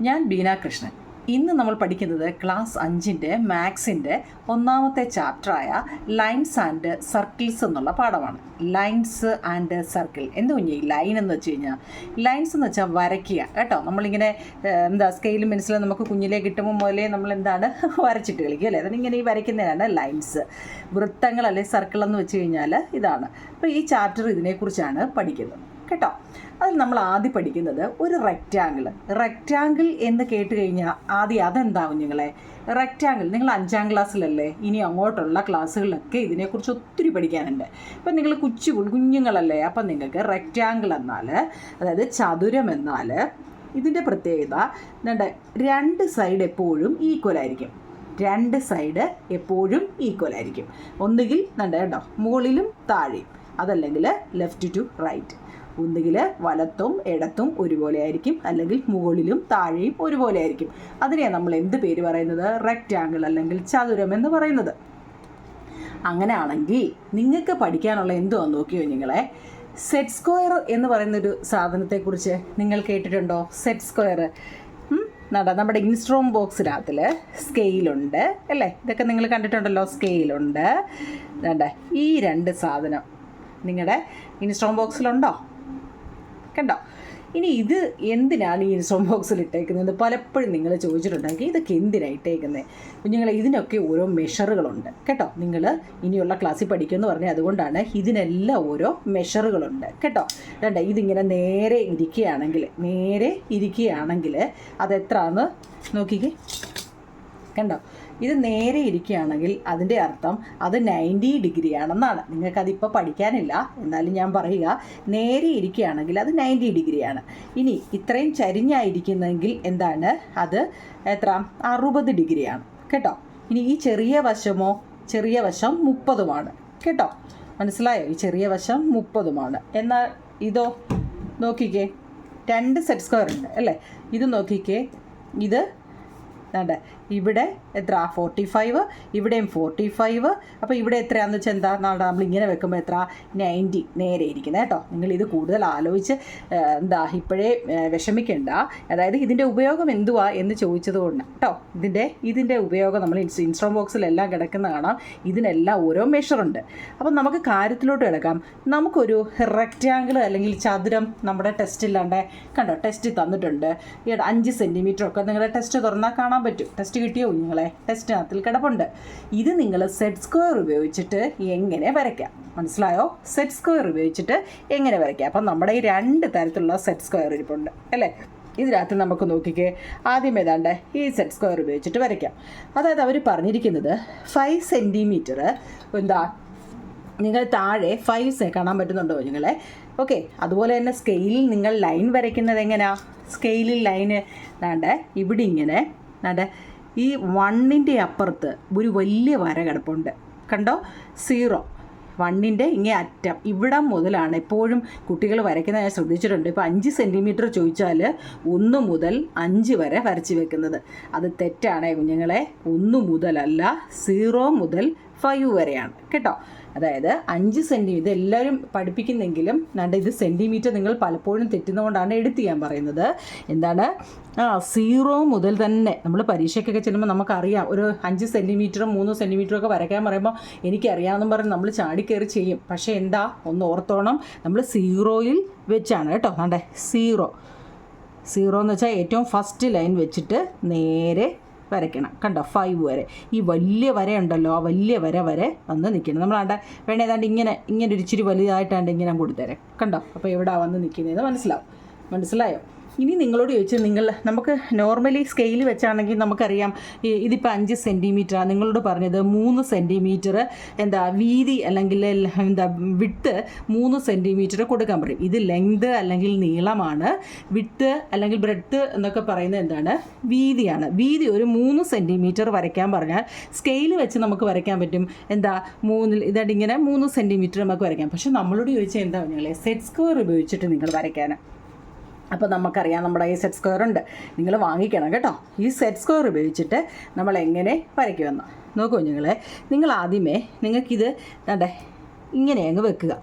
ഞാൻ ബീന കൃഷ്ണൻ. ഇന്ന് നമ്മൾ പഠിക്കുന്നത് ക്ലാസ് 5 മാത്സിൻ്റെ 1ാമത്തെ ചാപ്റ്ററായ ലൈൻസ് ആൻഡ് സർക്കിൾസ് എന്നുള്ള പാഠമാണ്. ലൈൻസ് ആൻഡ് സർക്കിൾ എന്ത് കുഞ്ഞി ലൈൻ എന്ന് വെച്ച് കഴിഞ്ഞാൽ, ലൈൻസ് എന്ന് വെച്ചാൽ വരയ്ക്കുക കേട്ടോ. നമ്മളിങ്ങനെ സ്കെയിലും പെൻസിലും നമുക്ക് കുഞ്ഞിലേ കിട്ടുമ്പോൾ മുതലേ നമ്മൾ വരച്ചിട്ട് കളിക്കും അല്ലേ. അതിനിങ്ങനെ ഈ വരയ്ക്കുന്നതാണ് ലൈൻസ്. വൃത്തങ്ങൾ അല്ലെങ്കിൽ സർക്കിൾ എന്ന് വെച്ച് കഴിഞ്ഞാൽ ഇതാണ്. അപ്പോൾ ഈ ചാപ്റ്റർ ഇതിനെക്കുറിച്ചാണ് പഠിക്കുന്നത് കേട്ടോ. അതിൽ നമ്മൾ ആദ്യം പഠിക്കുന്നത് ഒരു റെക്റ്റാങ്കിൾ എന്ന് കേട്ട് കഴിഞ്ഞാൽ ആദ്യം അതെന്താവും നിങ്ങളെ റെക്റ്റാങ്കിൾ. നിങ്ങൾ 5ാം ക്ലാസ്സിലല്ലേ, ഇനി അങ്ങോട്ടുള്ള ക്ലാസ്സുകളിലൊക്കെ ഇതിനെക്കുറിച്ച് ഒത്തിരി പഠിക്കാനുണ്ട്. ഇപ്പം നിങ്ങൾ കുഞ്ഞുങ്ങളല്ലേ, അപ്പം നിങ്ങൾക്ക് റെക്റ്റാങ്കിൾ എന്നാൽ, അതായത് ചതുരം എന്നാൽ ഇതിൻ്റെ പ്രത്യേകത രണ്ട് സൈഡ് എപ്പോഴും ഈക്വൽ ആയിരിക്കും. ഒന്നുകിൽ കേട്ടോ മുകളിലും താഴെയും, അതല്ലെങ്കിൽ ലെഫ്റ്റ് ടു റൈറ്റ്. ഒന്നുകിൽ വലത്തും ഇടത്തും ഒരുപോലെ ആയിരിക്കും, അല്ലെങ്കിൽ മുകളിലും താഴെയും ഒരുപോലെ ആയിരിക്കും. അതിനെയാണ് നമ്മൾ എന്ത് പേര് പറയുന്നത്? റെക്റ്റാങ്കിൾ അല്ലെങ്കിൽ ചതുരം എന്ന് പറയുന്നത്. അങ്ങനെയാണെങ്കിൽ നിങ്ങൾക്ക് പഠിക്കാനുള്ള എന്തുവാന്ന് നോക്കിയോ നിങ്ങളെ. സെറ്റ് സ്ക്വയർ എന്ന് പറയുന്നൊരു സാധനത്തെക്കുറിച്ച് നിങ്ങൾ കേട്ടിട്ടുണ്ടോ? സെറ്റ് സ്ക്വയർ നമ്മുടെ ഇൻസ്ട്രുമെൻ്റ് ബോക്സിനകത്തിൽ സ്കെയിലുണ്ട് അല്ലേ, ഇതൊക്കെ നിങ്ങൾ കണ്ടിട്ടുണ്ടല്ലോ. സ്കെയിലുണ്ട്. ഈ രണ്ട് സാധനം നിങ്ങളുടെ ഇൻസ്ട്രുമെൻ്റ് ബോക്സിലുണ്ടോ? കണ്ടോ? ഇനി ഇത് എന്തിനാണ് ഈ ഇൻസ്ട്രുമെൻ്റ് ബോക്സിൽ ഇട്ടേക്കുന്നത് പലപ്പോഴും നിങ്ങൾ ചോദിച്ചിട്ടുണ്ടെങ്കിൽ ഇതൊക്കെ എന്തിനാണ് ഇട്ടേക്കുന്നത് കുഞ്ഞുങ്ങളെ. ഇതിനൊക്കെ ഓരോ മെഷറുകളുണ്ട് കേട്ടോ. നിങ്ങൾ ഇനിയുള്ള ക്ലാസ്സിൽ പഠിക്കുമെന്ന് പറഞ്ഞാൽ അതുകൊണ്ടാണ്. ഇതിനെല്ലാം ഓരോ മെഷറുകളുണ്ട് കേട്ടോ. ഇതിങ്ങനെ നേരെ ഇരിക്കുകയാണെങ്കിൽ അതെത്രയാണെന്ന് നോക്കിക്കേ. കണ്ടോ? ഇത് നേരെ ഇരിക്കുകയാണെങ്കിൽ അതിൻ്റെ അർത്ഥം അത് 90 ഡിഗ്രി ആണെന്നാണ്. നിങ്ങൾക്കതിപ്പോൾ പഠിക്കാനില്ല, എന്നാലും ഞാൻ പറയുക, നേരെ ഇരിക്കുകയാണെങ്കിൽ അത് 90 ഡിഗ്രിയാണ്. ഇനി ഇത്രയും ചരിഞ്ഞായിരിക്കുന്നെങ്കിൽ എന്താണ്? അത് എത്ര? 60 ഡിഗ്രിയാണ് കേട്ടോ. ഇനി ഈ ചെറിയ വശം 30 കേട്ടോ. മനസ്സിലായോ? ഈ ചെറിയ വശം 30. എന്നാൽ ഇതോ നോക്കിക്കേ, 2 സെറ്റ് സ്ക്വയർ ഉണ്ട് അല്ലേ. ഇത് നോക്കിക്കേ, ഇത് ഇവിടെ എത്ര? 45, ഇവിടെയും 45. അപ്പോൾ ഇവിടെ എത്രയാണെന്ന് വെച്ചാൽ എന്താ? നമ്മളിങ്ങനെ വെക്കുമ്പോൾ എത്ര? 90 നേരെ ഇരിക്കുന്നത് കേട്ടോ. നിങ്ങളിത് കൂടുതൽ ആലോചിച്ച് ഇപ്പോഴേ വിഷമിക്കേണ്ട. അതായത് ഇതിൻ്റെ ഉപയോഗം എന്തുവാ എന്ന് ചോദിച്ചത് കൊണ്ട് കേട്ടോ. ഇതിൻ്റെ ഉപയോഗം നമ്മൾ ഇൻസ്ട്രുമെൻ്റ് ബോക്സിലെല്ലാം കിടക്കുന്ന കാണാം. ഇതിനെല്ലാം ഓരോ മെഷറുണ്ട്. അപ്പം നമുക്ക് കാര്യത്തിലോട്ട് കിടക്കാം. നമുക്കൊരു റെക്റ്റാങ്കിൾ അല്ലെങ്കിൽ ചതുരം നമ്മുടെ ടെസ്റ്റില്ലാണ്ട് കണ്ടോ, ടെസ്റ്റ് തന്നിട്ടുണ്ട്. 5 സെൻറ്റിമീറ്ററൊക്കെ നിങ്ങളുടെ ടെസ്റ്റ് തുറന്നാൽ കാണാൻ പറ്റും. ടെസ്റ്റ് കിട്ടിയോ നിങ്ങളെ? ടെസ്റ്റിനകത്തിൽ കിടപ്പുണ്ട്. ഇത് നിങ്ങൾ സെറ്റ് സ്ക്വയർ ഉപയോഗിച്ചിട്ട് എങ്ങനെ വരയ്ക്കാം? മനസ്സിലായോ? സെറ്റ് സ്ക്വയർ ഉപയോഗിച്ചിട്ട് എങ്ങനെ വരയ്ക്കാം? അപ്പം നമ്മുടെ ഈ 2 തരത്തിലുള്ള സെറ്റ് സ്ക്വയർ ഇരിപ്പുണ്ട് അല്ലേ. ഇതിനകത്ത് നമുക്ക് നോക്കിക്കേ, ആദ്യം ഏതാണ്ട് ഈ സെറ്റ് സ്ക്വയർ ഉപയോഗിച്ചിട്ട് വരയ്ക്കാം. അതായത് അവർ പറഞ്ഞിരിക്കുന്നത് 5 സെൻറ്റിമീറ്റർ നിങ്ങൾ താഴെ 5 കാണാൻ പറ്റുന്നുണ്ടോ നിങ്ങളെ? ഓക്കെ. അതുപോലെ തന്നെ സ്കെയിലിൽ നിങ്ങൾ ലൈൻ വരയ്ക്കുന്നത് എങ്ങനെയാ? സ്കെയിലിൽ ലൈന് ഇവിടെ ഇങ്ങനെ ഈ 1ൻ്റെ അപ്പുറത്ത് ഒരു വലിയ വര കിടപ്പുണ്ട് കണ്ടോ. 0, 1ൻ്റെ ഇങ്ങേ അറ്റം ഇവിടം മുതലാണ് എപ്പോഴും കുട്ടികൾ വരയ്ക്കുന്നത് ഞാൻ ശ്രദ്ധിച്ചിട്ടുണ്ട്. ഇപ്പോൾ 5 സെൻറ്റിമീറ്റർ ചോദിച്ചാൽ 1 മുതൽ 5 വരെ വരച്ച് വെക്കുന്നത്. അത് തെറ്റാണേ കുഞ്ഞുങ്ങളെ. 1 മുതലല്ല, 0 മുതൽ 5 വരെയാണ് കേട്ടോ. അതായത് 5 സെൻറ്റിമീറ്റർ ഇതെല്ലാവരും പഠിപ്പിക്കുന്നെങ്കിലും ഇത് സെൻറ്റിമീറ്റർ നിങ്ങൾ പലപ്പോഴും തെറ്റുന്നതുകൊണ്ടാണ് എടുത്ത് ചെയ്യാൻ പറയുന്നത്. 0 മുതൽ തന്നെ നമ്മൾ പരീക്ഷയ്ക്കൊക്കെ ചെല്ലുമ്പോൾ നമുക്കറിയാം. ഒരു 5 സെൻറ്റിമീറ്ററും 3 സെൻറ്റിമീറ്ററൊക്കെ വരയ്ക്കാൻ പറയുമ്പോൾ എനിക്കറിയാമെന്നും പറഞ്ഞ് നമ്മൾ ചാടിക്കയറി ചെയ്യും. പക്ഷേ ഒന്ന് ഓർത്തോണം, നമ്മൾ 0-യിൽ വെച്ചാണ് കേട്ടോ. 0 എന്ന് വെച്ചാൽ ഏറ്റവും ഫസ്റ്റ് ലൈൻ വെച്ചിട്ട് നേരെ വരയ്ക്കണം കണ്ടോ. 5 വരെ ഈ വലിയ വരയുണ്ടല്ലോ, ആ വലിയ വരെ വന്ന് നിൽക്കണം. നമ്മൾ വേണേതാണ്ട് ഇങ്ങനെ ഒരു ഇച്ചിരി വലുതായിട്ടാണ്ട് ഇങ്ങനെ കൊടുത്തേരെ കണ്ടോ. അപ്പോൾ എവിടെ വന്ന് നിൽക്കുന്നതെന്ന് മനസ്സിലായോ? ഇനി നിങ്ങളോട് ചോദിച്ചാൽ നമുക്ക് നോർമലി സ്കെയിൽ വെച്ചാണെങ്കിൽ നമുക്കറിയാം ഇതിപ്പോൾ 5 സെൻറ്റിമീറ്ററാണ്. നിങ്ങളോട് പറഞ്ഞത് 3 സെൻറ്റിമീറ്റർ വീതി അല്ലെങ്കിൽ വിഡ്ത്ത് 3 സെൻറ്റിമീറ്റർ കൊടുക്കാൻ പറയും. ഇത് ലെങ്ത് അല്ലെങ്കിൽ നീളമാണ്. വിഡ്ത്ത് അല്ലെങ്കിൽ ബ്രെഡ്ത്ത് എന്നൊക്കെ പറയുന്നത് വീതിയാണ്. വീതി ഒരു 3 സെൻറ്റിമീറ്റർ വരയ്ക്കാൻ പറഞ്ഞാൽ സ്കെയിൽ വെച്ച് നമുക്ക് വരയ്ക്കാൻ പറ്റും. 3 ഇങ്ങനെ 3 സെൻറ്റിമീറ്റർ നമുക്ക് വരയ്ക്കാം. പക്ഷെ നമ്മളോട് ചോദിച്ചാൽ നിങ്ങളെ സെറ്റ് സ്ക്വയർ ഉപയോഗിച്ചിട്ട് നിങ്ങൾ വരയ്ക്കാൻ. അപ്പോൾ നമുക്കറിയാം നമ്മുടെ ഈ സെറ്റ് സ്ക്വയർ ഉണ്ട്, നിങ്ങൾ വാങ്ങിക്കണം കേട്ടോ. ഈ സെറ്റ് സ്ക്വയർ ഉപയോഗിച്ചിട്ട് നമ്മൾ എങ്ങനെ വരയ്ക്കുമെന്ന് നോക്കൂ നിങ്ങൾ ആദ്യമേ നിങ്ങൾക്കിത് ഇങ്ങനെ അങ്ങ് വെക്കുക.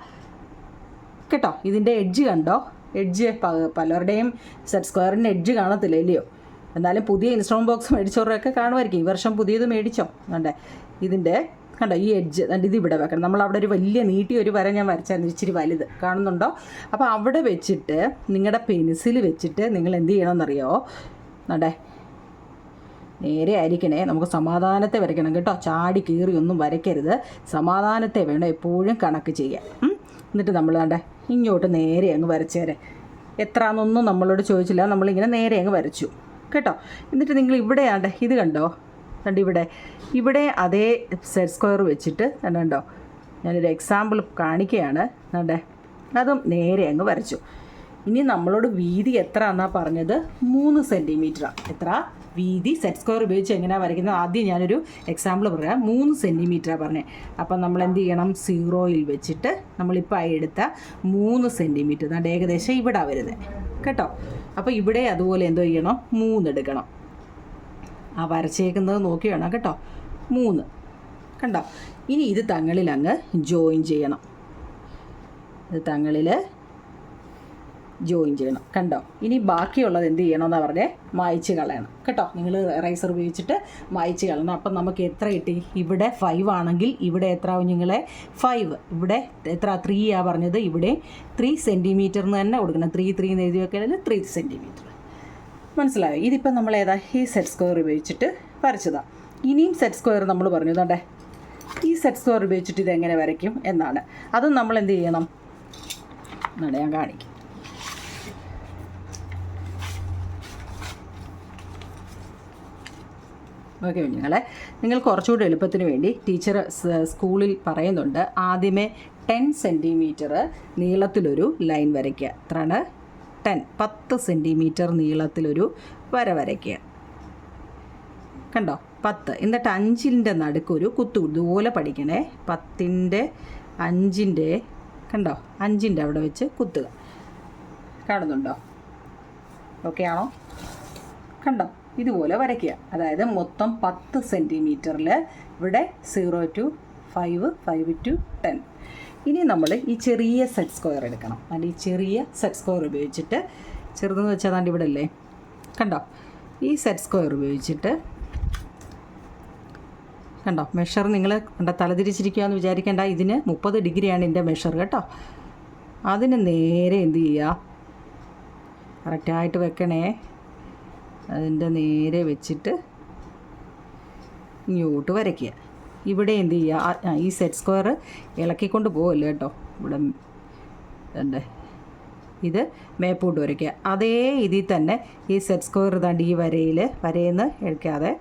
കേട്ടോ. ഇതിൻ്റെ എഡ്ജ് കണ്ടോ? എഡ്ജ് പലരുടെയും സെറ്റ് സ്ക്വയറിൻ്റെ എഡ്ജ് കാണത്തില്ല ഇല്ലയോ? എന്നാലും പുതിയ ഇൻസ്ട്രുമെൻറ്റ് ബോക്സ് മേടിച്ചവരൊക്കെ കാണുമായിരിക്കും. ഈ വർഷം പുതിയത് മേടിച്ചോ? കണ്ടേ ഇതിൻ്റെ കണ്ടോ ഈ എഡ്ജ് ഇത് ഇവിടെ വെക്കണം. നമ്മൾ അവിടെ ഒരു വലിയ നീട്ടിയ ഒരു വര ഞാൻ വരച്ചായിരുന്നു, ഇച്ചിരി വലുത് കാണുന്നുണ്ടോ? അപ്പോൾ അവിടെ വെച്ചിട്ട് നിങ്ങളുടെ പെൻസിൽ വെച്ചിട്ട് നിങ്ങൾ എന്ത് ചെയ്യണമെന്നറിയോ? കണ്ടേ നേരെ ആയിരിക്കണേ. നമുക്ക് സമാധാനത്തെ വരയ്ക്കണം കേട്ടോ. ചാടി കീറി ഒന്നും വരയ്ക്കരുത്. സമാധാനത്തെ വേണം എപ്പോഴും കണക്ക് ചെയ്യാൻ. എന്നിട്ട് നമ്മൾ കണ്ടേ ഇങ്ങോട്ട് നേരെ അങ്ങ് വരച്ചേരെ. എത്രയാണെന്നൊന്നും നമ്മളോട് ചോദിച്ചില്ല, നമ്മളിങ്ങനെ നേരെ അങ്ങ് വരച്ചു കേട്ടോ. എന്നിട്ട് നിങ്ങൾ ഇവിടെയാണ്ടേ ഇത് കണ്ടോ? കണ്ട് ഇവിടെ അതേ സെറ്റ് സ്ക്വയർ വെച്ചിട്ട് കണ്ടോ, ഞാനൊരു എക്സാമ്പിൾ കാണിക്കുകയാണ്. കണ്ടേ അതും നേരെ അങ്ങ് വരച്ചു. ഇനി നമ്മളോട് വീതി എത്ര എന്നാണ് പറഞ്ഞത്? 3 സെൻറ്റിമീറ്ററാണ്. എത്ര വീതി? സെറ്റ് സ്ക്വയർ ഉപയോഗിച്ച് എങ്ങനെയാണ് വരയ്ക്കുന്നത്? ആദ്യം ഞാനൊരു എക്സാമ്പിൾ പറയാം. 3 സെൻറ്റിമീറ്ററാണ് പറഞ്ഞത്. അപ്പം നമ്മൾ എന്ത് ചെയ്യണം? 0യിൽ വെച്ചിട്ട് നമ്മളിപ്പോൾ എടുത്ത 3 സെൻറ്റിമീറ്റർ അതാണ്ട് ഏകദേശം ഇവിടെ വരുന്നത് കേട്ടോ. അപ്പോൾ ഇവിടെ അതുപോലെ എന്തോ ചെയ്യണം? 3 എടുക്കണം. ആ വരച്ചേക്കുന്നത് നോക്കി വേണം കേട്ടോ. 3 കണ്ടോ? ഇനി ഇത് തങ്ങളിൽ അങ്ങ് ജോയിൻ ചെയ്യണം. ഇത് തങ്ങളിൽ ജോയിൻ ചെയ്യണം കണ്ടോ. ഇനി ബാക്കിയുള്ളത് എന്ത് ചെയ്യണമെന്നാണ് പറഞ്ഞേ? മായ്ച്ച് കളയണം കേട്ടോ. നിങ്ങൾ റൈസർ ഉപയോഗിച്ചിട്ട് മായ്ച്ച് കളയണം. അപ്പം നമുക്ക് എത്ര കിട്ടി? ഇവിടെ 5 ആണെങ്കിൽ ഇവിടെ എത്ര ആവും നിങ്ങളെ? 5. ഇവിടെ എത്ര? 3 പറഞ്ഞത്. ഇവിടെ 3 സെൻറ്റിമീറ്ററിന് തന്നെ കൊടുക്കണം. 3 എന്ന് എഴുതി വെക്കുകയാണെങ്കിൽ 3 സെൻറ്റിമീറ്റർ. മനസ്സിലായോ? ഇതിപ്പോൾ നമ്മൾ ഏതാ ഈ സെറ്റ് സ്ക്വയർ ഉപയോഗിച്ചിട്ട് വരച്ചതാണ്. ഇനിയും സെറ്റ് സ്ക്വയർ നമ്മൾ പറഞ്ഞു തണ്ടേ. ഈ സെറ്റ് സ്ക്വയർ ഉപയോഗിച്ചിട്ട് ഇതെങ്ങനെ വരയ്ക്കും എന്നാണ്. അതും നമ്മൾ എന്ത് ചെയ്യണം എന്നാണ് ഞാൻ കാണിക്കും. ഓക്കെ കുഞ്ഞുങ്ങളെ, നിങ്ങൾ കുറച്ചുകൂടി എളുപ്പത്തിന് വേണ്ടി ടീച്ചർ സ്കൂളിൽ പറയുന്നുണ്ട്. ആദ്യമേ 10 സെൻറ്റിമീറ്റർ നീളത്തിലൊരു ലൈൻ വരയ്ക്കുക. എത്രയാണ്? 10 സെൻറ്റിമീറ്റർ നീളത്തിലൊരു വര വരയ്ക്കുക. കണ്ടോ? 10. എന്നിട്ട് 5ൻ്റെ നടുക്കൊരു കുത്തു. ഇതുപോലെ പഠിക്കണേ. 10ൻ്റെ 5ൻ്റെ കണ്ടോ? 5ൻ്റെ അവിടെ വെച്ച് കുത്തുക. കാണുന്നുണ്ടോ? ഓക്കെ ആണോ? കണ്ടോ? ഇതുപോലെ വരയ്ക്കുക. അതായത് മൊത്തം 10 സെൻറ്റിമീറ്ററിൽ ഇവിടെ 0 to 5, 5 to 10. ഇനി നമ്മൾ ഈ ചെറിയ സെറ്റ് സ്ക്വയർ എടുക്കണം. അതിൻ്റെ ഈ ചെറിയ സെറ്റ് സ്ക്വയർ ഉപയോഗിച്ചിട്ട്, ചെറുതെന്ന് വെച്ചാൽ അതാണ്ട് ഇവിടെ അല്ലേ കണ്ടോ? ഈ സെറ്റ് സ്ക്വയർ ഉപയോഗിച്ചിട്ട് കണ്ടോ മെഷർ നിങ്ങൾ കണ്ടോ തലതിരിച്ചിരിക്കുകയെന്ന് വിചാരിക്കേണ്ട. ഇതിന് 30 ഡിഗ്രിയാണ് ഇതിൻ്റെ മെഷർ കേട്ടോ. അതിന് നേരെ എന്ത് ചെയ്യുക? കറക്റ്റായിട്ട് വെക്കണേ. അതിൻ്റെ നേരെ വെച്ചിട്ട് ഇങ്ങോട്ട് വരയ്ക്കുക. ഇവിടെ എന്ത് ചെയ്യുക? ഈ സെറ്റ് സ്ക്വയർ ഇളക്കിക്കൊണ്ട് പോകല്ലോ കേട്ടോ. ഇവിടെ ഉണ്ട്. ഇത് മേപ്പോട്ട് വരയ്ക്കുക. അതേ ഇതിൽ തന്നെ ഈ സെറ്റ് സ്ക്വയർ ഇതാണ്ട് ഈ വരയിന്ന് എടുക്കാതെ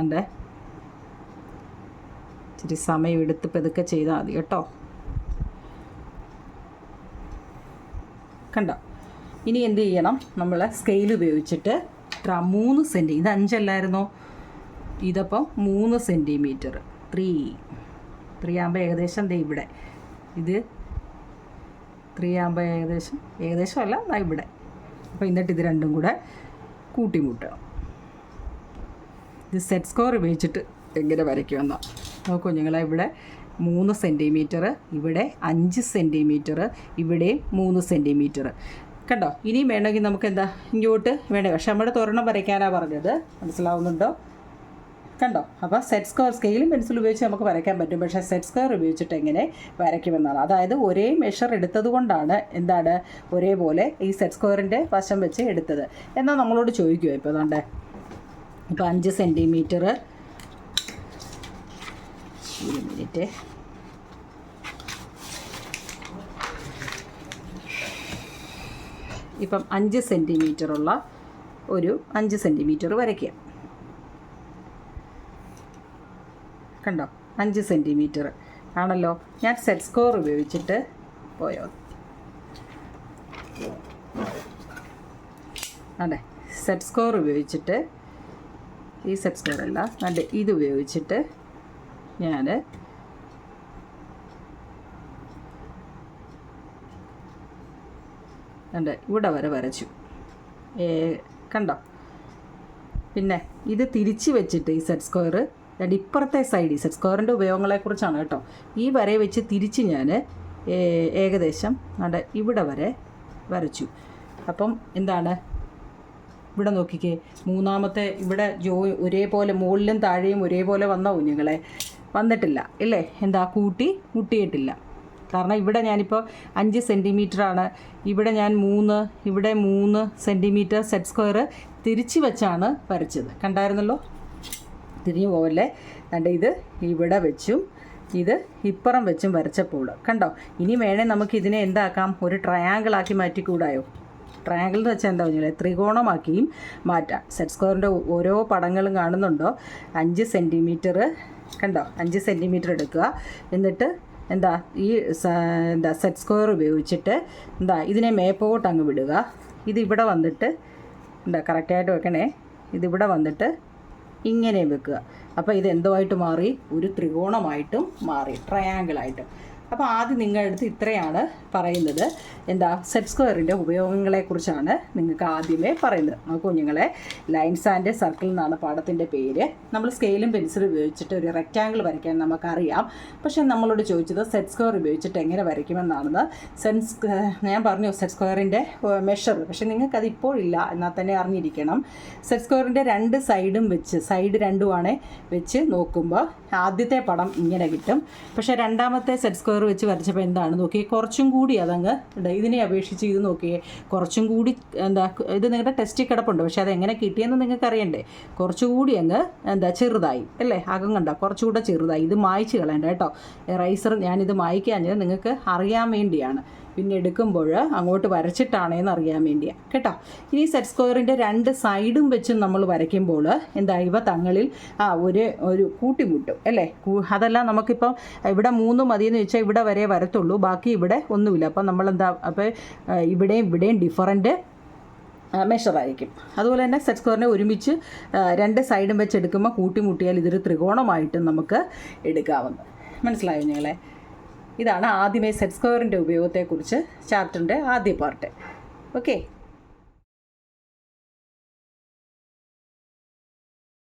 ഉണ്ട്. ഇച്ചിരി സമയം എടുത്ത് പതുക്കെ ചെയ്താൽ മതി കേട്ടോ. കണ്ടോ? ഇനി എന്ത് ചെയ്യണം? നമ്മൾ സ്കെയിൽ ഉപയോഗിച്ചിട്ട് 3 സെൻറ്റി, ഇത് 5 അല്ലായിരുന്നോ? ഇതപ്പം 3 സെൻറ്റിമീറ്റർ 3 ആകുമ്പോൾ ഏകദേശം ദേ ഇവിടെ. ഇത് 3 ആകുമ്പോൾ ഏകദേശം അല്ല ഇവിടെ. അപ്പോൾ എന്നിട്ട് ഇത് രണ്ടും കൂടെ കൂട്ടിമുട്ടണം. ഇത് സെറ്റ് സ്ക്വയർ ഉപയോഗിച്ചിട്ട് എങ്ങനെ വരയ്ക്കുമെന്നോ നോക്കൂ കുഞ്ഞുങ്ങളെ. ഇവിടെ 3 സെൻറ്റിമീറ്റർ, ഇവിടെ 5 സെൻറ്റിമീറ്റർ, ഇവിടെ 3 സെൻറ്റിമീറ്റർ. കണ്ടോ? ഇനിയും വേണമെങ്കിൽ നമുക്ക് എന്താ ഇങ്ങോട്ട് വേണേ. പക്ഷെ നമ്മുടെ തോരണം വരയ്ക്കാനാണ് പറഞ്ഞത്. മനസ്സിലാവുന്നുണ്ടോ? കണ്ടോ? അപ്പോൾ സെറ്റ് സ്ക്വയർ സ്കെയിലും പെൻസിൽ ഉപയോഗിച്ച് നമുക്ക് വരയ്ക്കാൻ പറ്റും. പക്ഷേ സെറ്റ് സ്ക്വയർ ഉപയോഗിച്ചിട്ട് എങ്ങനെ വരയ്ക്കുമെന്നാണ്. അതായത് ഒരേ മെഷർ എടുത്തത് കൊണ്ടാണ് എന്താണ് ഒരേപോലെ ഈ സെറ്റ് സ്ക്വയറിൻ്റെ വശം വെച്ച് എടുത്തത്. എന്നാൽ നമ്മളോട് ചോദിക്കുമോ ഇപ്പോൾ അതാണ്ട് ഇപ്പോൾ 5 സെൻറ്റിമീറ്റർ, ഒരു മിനിറ്റ്, ഇപ്പം 5 സെൻറ്റിമീറ്ററുള്ള ഒരു 5 സെൻറ്റിമീറ്റർ വരയ്ക്കുക. കണ്ടോ? 5 സെൻറ്റിമീറ്റർ ആണല്ലോ. ഞാൻ സെറ്റ് സ്ക്വയർ ഉപയോഗിച്ചിട്ട് പോയോ? അതെ, സെറ്റ് സ്ക്വയർ ഉപയോഗിച്ചിട്ട്, ഈ സെറ്റ് സ്ക്വയർ അല്ല അതെ ഇത് ഉപയോഗിച്ചിട്ട് ഞാൻ ഉണ്ട് ഇവിടെ വരെ വരച്ചു. കണ്ടോ? പിന്നെ ഇത് തിരിച്ച് വെച്ചിട്ട് ഈ സെറ്റ് സ്ക്വയർ ഇപ്പുറത്തെ സൈഡ്, ഈ സെറ്റ് സ്ക്വയറിൻ്റെ ഉപയോഗങ്ങളെക്കുറിച്ചാണ് കേട്ടോ. ഈ വരയെ വെച്ച് തിരിച്ച് ഞാൻ ഏകദേശം ഇവിടെ വരെ വരച്ചു. അപ്പം എന്താണ് ഇവിടെ നോക്കിക്കേ, മൂന്നാമത്തെ ഇവിടെ ഒരേപോലെ മുകളിലും താഴെയും ഒരേപോലെ വന്ന കുഞ്ഞുങ്ങളെ വന്നിട്ടില്ല ഇല്ലേ? എന്താ കൂട്ടി മുട്ടിയിട്ടില്ല. കാരണം ഇവിടെ ഞാനിപ്പോൾ 5 സെൻറ്റിമീറ്ററാണ്, ഇവിടെ ഞാൻ 3 സെൻറ്റിമീറ്റർ സെറ്റ് സ്ക്വയർ തിരിച്ച് വെച്ചാണ് വരച്ചത്. കണ്ടായിരുന്നല്ലോ, തിരിഞ്ഞു പോവല്ലേ. ഇത് ഇവിടെ വെച്ചും ഇത് ഇപ്പുറം വെച്ചും വരച്ചപ്പോൾ കണ്ടോ. ഇനി വേണേൽ നമുക്ക് ഇതിനെ എന്താക്കാം, ഒരു ട്രയാങ്കിളാക്കി മാറ്റിക്കൂടായോ? ട്രയാങ്കിൾ എന്ന് വെച്ചാൽ എന്താ പറഞ്ഞാൽ ത്രികോണമാക്കിയും മാറ്റാം. സെറ്റ് സ്ക്വയറിൻ്റെ ഓരോ പടങ്ങളും കാണുന്നുണ്ടോ? 5 സെൻറ്റിമീറ്റർ കണ്ടോ, 5 സെൻറ്റിമീറ്റർ എടുക്കുക. എന്നിട്ട് ഈ സെറ്റ് സ്ക്വയർ ഉപയോഗിച്ചിട്ട് ഇതിനെ മേപ്പോട്ട് അങ്ങ് വിടുക. ഇതിവിടെ വന്നിട്ട് കറക്റ്റായിട്ട് വെക്കണേ. ഇതിവിടെ വന്നിട്ട് ഇങ്ങനെ വെക്കുക. അപ്പോൾ ഇത് എന്തുമായിട്ട് മാറി? ഒരു ത്രികോണമായിട്ടും മാറി, ട്രയാങ്കിളായിട്ടും. അപ്പോൾ ആദ്യം നിങ്ങളുടെ അടുത്ത് ഇത്രയാണ് പറയുന്നത്. സെറ്റ് സ്ക്വയറിൻ്റെ ഉപയോഗങ്ങളെക്കുറിച്ചാണ് നിങ്ങൾക്ക് ആദ്യമേ പറയുന്നത്. നമുക്ക് കുഞ്ഞുങ്ങളെ ലൈൻസ് ആൻഡ് സർക്കിൾ എന്നാണ് പാഠത്തിൻ്റെ പേര്. നമ്മൾ സ്കെയിലും പെൻസിലും ഉപയോഗിച്ചിട്ട് ഒരു റെക്റ്റാങ്കിൾ വരയ്ക്കാൻ നമുക്കറിയാം. പക്ഷേ നമ്മളോട് ചോദിച്ചത് സെറ്റ് സ്ക്വയർ ഉപയോഗിച്ചിട്ട് എങ്ങനെ വരയ്ക്കുമെന്നാണെന്ന്. ഞാൻ പറഞ്ഞു സെറ്റ് സ്ക്വയറിൻ്റെ മെഷർ, പക്ഷേ നിങ്ങൾക്കത് ഇപ്പോഴില്ല, എന്നാൽ തന്നെ അറിഞ്ഞിരിക്കണം. സെറ്റ് സ്ക്വയറിൻ്റെ 2 സൈഡും വെച്ച്, സൈഡ് 2 വെച്ച് നോക്കുമ്പോൾ ആദ്യത്തെ പടം ഇങ്ങനെ കിട്ടും. പക്ഷേ രണ്ടാമത്തെ സെറ്റ് സ്ക്വയർ വെച്ച് വരച്ചപ്പോൾ എന്താണ് നോക്കിയേ, കുറച്ചും കൂടി അതങ്ങ് ഇതിനെ അപേക്ഷിച്ച് ഇത് നോക്കിയേ കുറച്ചും കൂടി ഇത് നിങ്ങളുടെ ടെസ്റ്റിൽ കിടപ്പുണ്ട്. പക്ഷേ അതെങ്ങനെ കിട്ടിയെന്ന് നിങ്ങൾക്ക് അറിയണ്ടേ. കുറച്ചുകൂടി അങ്ങ് ചെറുതായി അല്ലേ, അകം കണ്ടോ, കുറച്ചുകൂടെ ചെറുതായി. ഇത് മായ്ച്ച് കളയണ്ട കേട്ടോ. എറൈസർ ഞാനിത് മായ്ക്കാഞ്ഞത് നിങ്ങൾക്ക് അറിയാൻ വേണ്ടിയാണ്, പിന്നെ എടുക്കുമ്പോൾ അങ്ങോട്ട് വരച്ചിട്ടാണേന്ന് അറിയാൻ വേണ്ടിയാണ് കേട്ടോ. ഇനി സെറ്റ് സ്ക്വയറിൻ്റെ 2 സൈഡും വെച്ചും നമ്മൾ വരയ്ക്കുമ്പോൾ ഇവ തങ്ങളിൽ ഒരു കൂട്ടിമുട്ടും അല്ലേ. അതെല്ലാം നമുക്കിപ്പം ഇവിടെ 3 മതിയെന്ന് വെച്ചാൽ ഇവിടെ വരെ വരത്തുള്ളൂ, ബാക്കി ഇവിടെ ഒന്നുമില്ല. അപ്പം അപ്പോൾ ഇവിടെയും ഡിഫറൻറ്റ് മെഷറായിരിക്കും. അതുപോലെ തന്നെ സെറ്റ് സ്ക്വയറിനെ ഒരുമിച്ച് 2 സൈഡും വെച്ച് എടുക്കുമ്പോൾ കൂട്ടിമുട്ടിയാൽ ഇതൊരു ത്രികോണമായിട്ടും നമുക്ക് എടുക്കാവുന്നത്. മനസ്സിലായോ നിങ്ങളെ? ഇതാണ് ആദ്യമേ സെറ്റ് സ്ക്വയറിൻ്റെ ഉപയോഗത്തെക്കുറിച്ച് ചാപ്റ്ററിൻ്റെ ആദ്യ പാർട്ട്. ഓക്കെ.